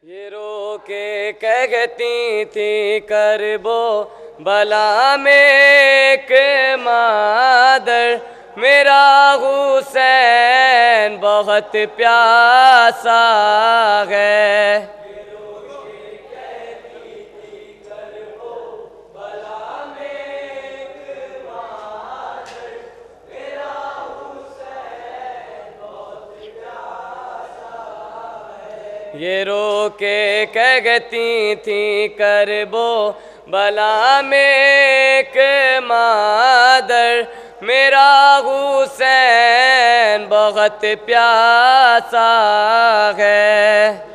ये रो के कहती थी करबो भला में के मादर, मेरा हुसैन बहुत प्यासा है। ये रो के कहती थी करबो भला में के मादर, मेरा हुसैन बहुत प्यासा है।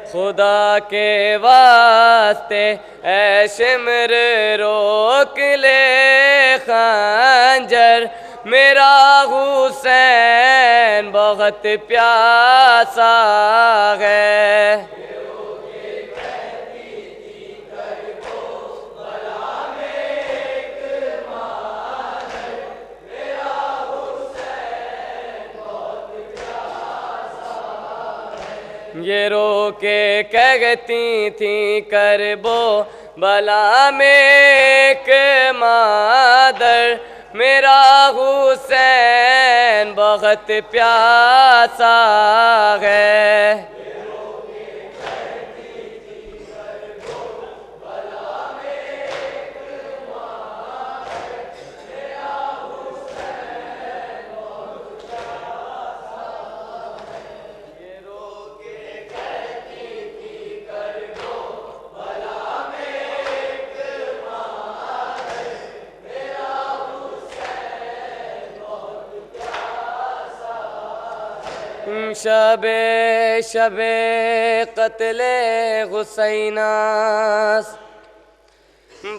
खुदा के वास्ते ऐ शिमर रोक ले खंजर, मेरा हुसैन बहुत प्यासा है। ये रो के कहती थी करबो भला में के मादर, मेरा हुसैन बहुत प्यासा है। शबे शबे क़त्ले हुसैनास,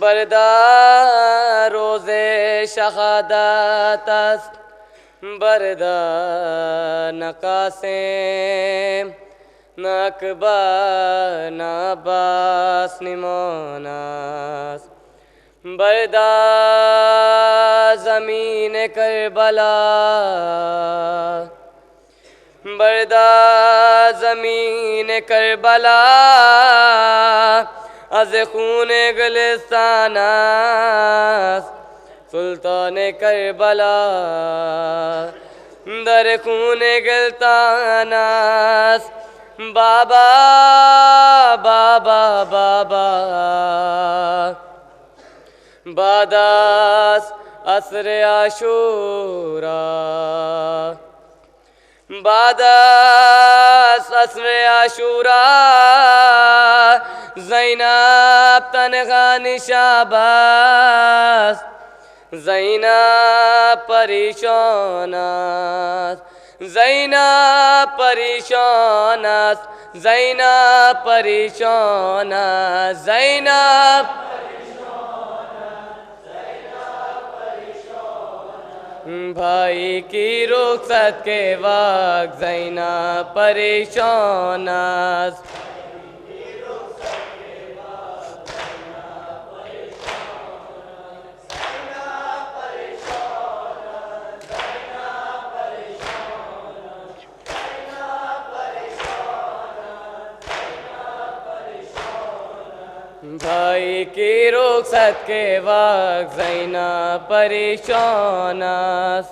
बरदा रोज़े शहादतस, बरदा नकासे नकबा नबास निमोनास, बरदा ज़मीन करबला, बरदा ज़मीन करबला, अज़ खून गुलिस्तानास, सुल्तान करबला दर खून गुलिस्तानास, बाबा बाबा बाबा बादास असर आशूरा, बादास असर आशूरा, ज़ैनब तनहा निशाबास, ज़ैनब परेशानास, ज़ैनब परेशानास, ज़ैनब परेशानास, ज़ैनब भाई की रुखसत के वक्त ज़ैनब परेशानास, भाई की रुखसत के वक्त ज़ैनब परेशानास,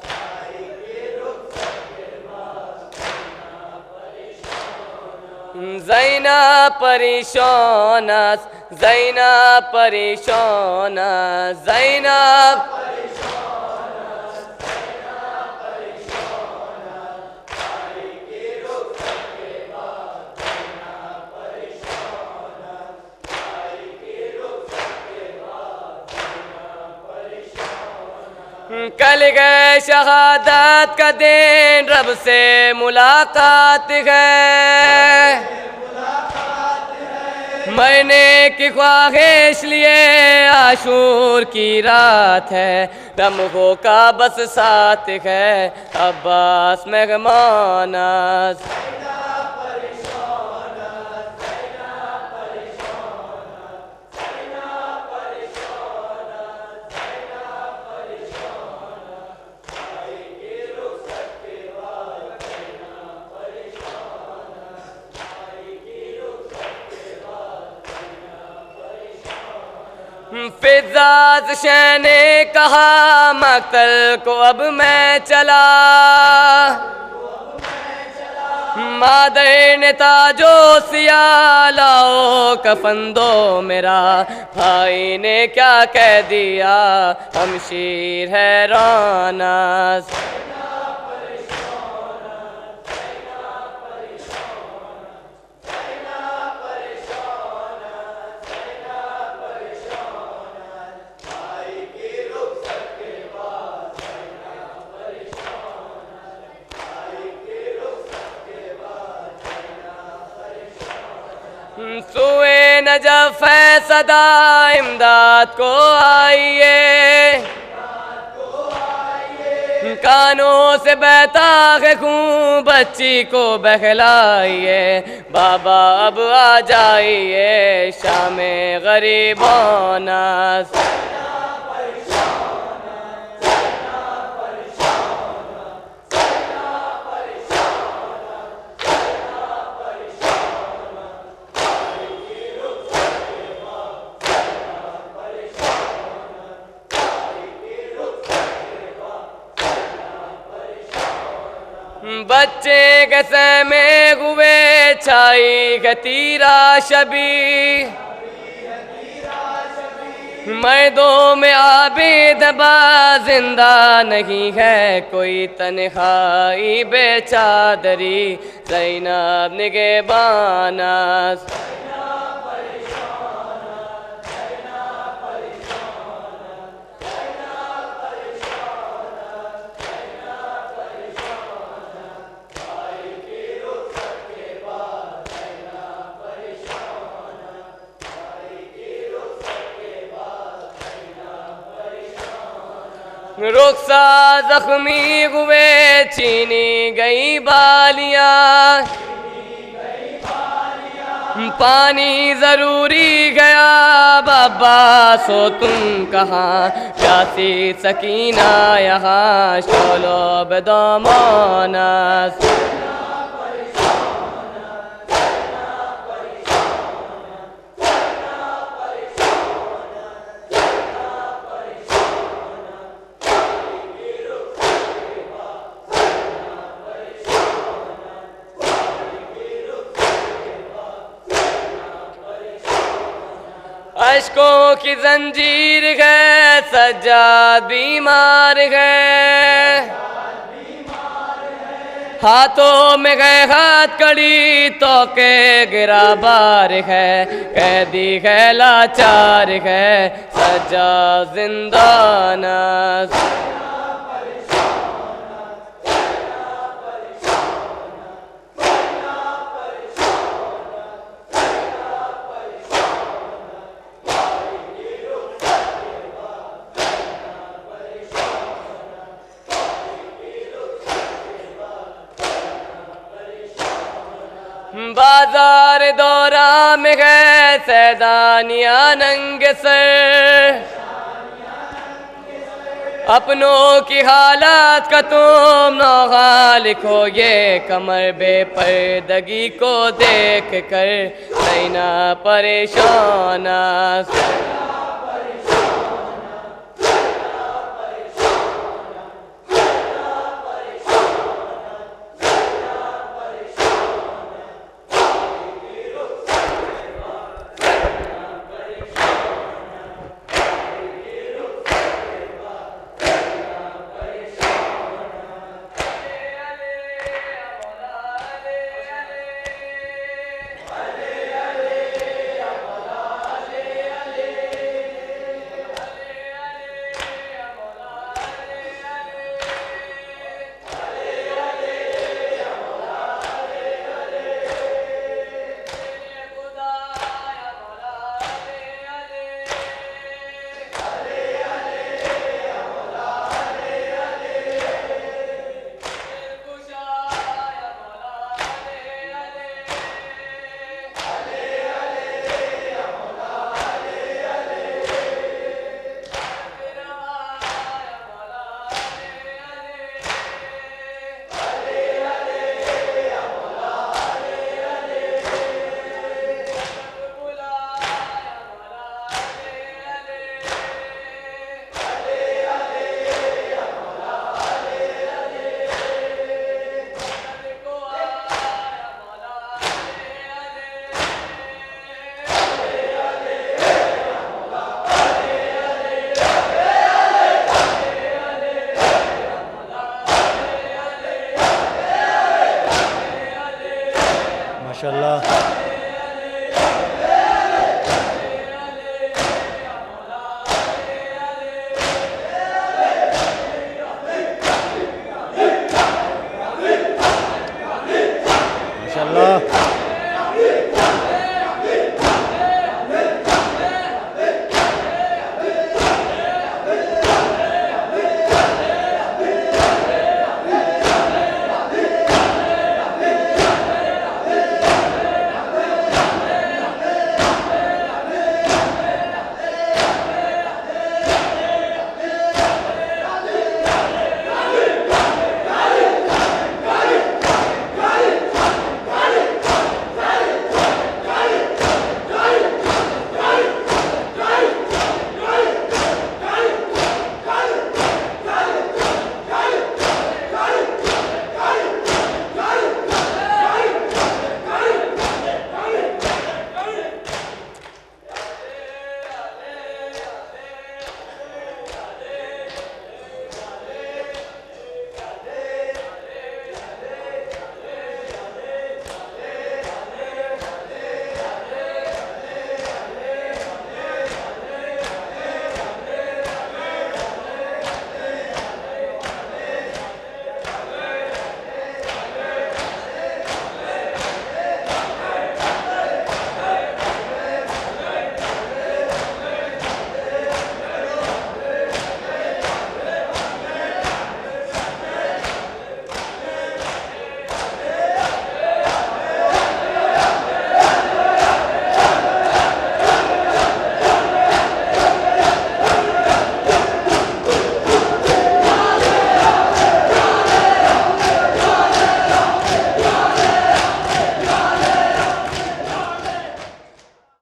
ज़ैनब परेशानास, ज़ैनब परेशानास, ज़ैनब कल गए शहादत का दिन, रब से मुलाकात है, मरने की ख्वाहिश लिए आशूर की रात है, लम्हों का बस साथ है अब्बास मेहमानास, फिजाज शह ने कहा मक्तल को अब मैं चला, मादर ने ताजो सिया लाओ कफन दो मेरा, भाई ने क्या कह दिया हमशीर हैराना। सुए नजफ है सदा इमदाद को आइए, कानों से बहता है खून बच्ची को बहलाइए, बाबा अब आ जाइए शामे गरीबोना। बच्चे गसे में हुए छाई गतीरा शबी, मर्दों में आबिद बा जिंदा नहीं है कोई, तन्हाई बेचादरी ज़ैनब निगहबाना। रुखसा जख्मी हुए छीनी गई बालियाँ, पानी जरूरी गया बाबा सो तुम कहाँ, प्यासी सकीना यहाँ शोलो बदमाना। अश्कों की जंजीर है सज्जाद बीमार है, हाथों में गए हाथ कड़ी तो के गिराबार है, कैदी है लाचार है सज्जाद जिंदाना। बाजार दौरा में गए सैदानिया नंग सर, अपनों की हालात का तुम नौहा लिखो, ये कमर बेपर्दगी को देख कर नैना परेशाना।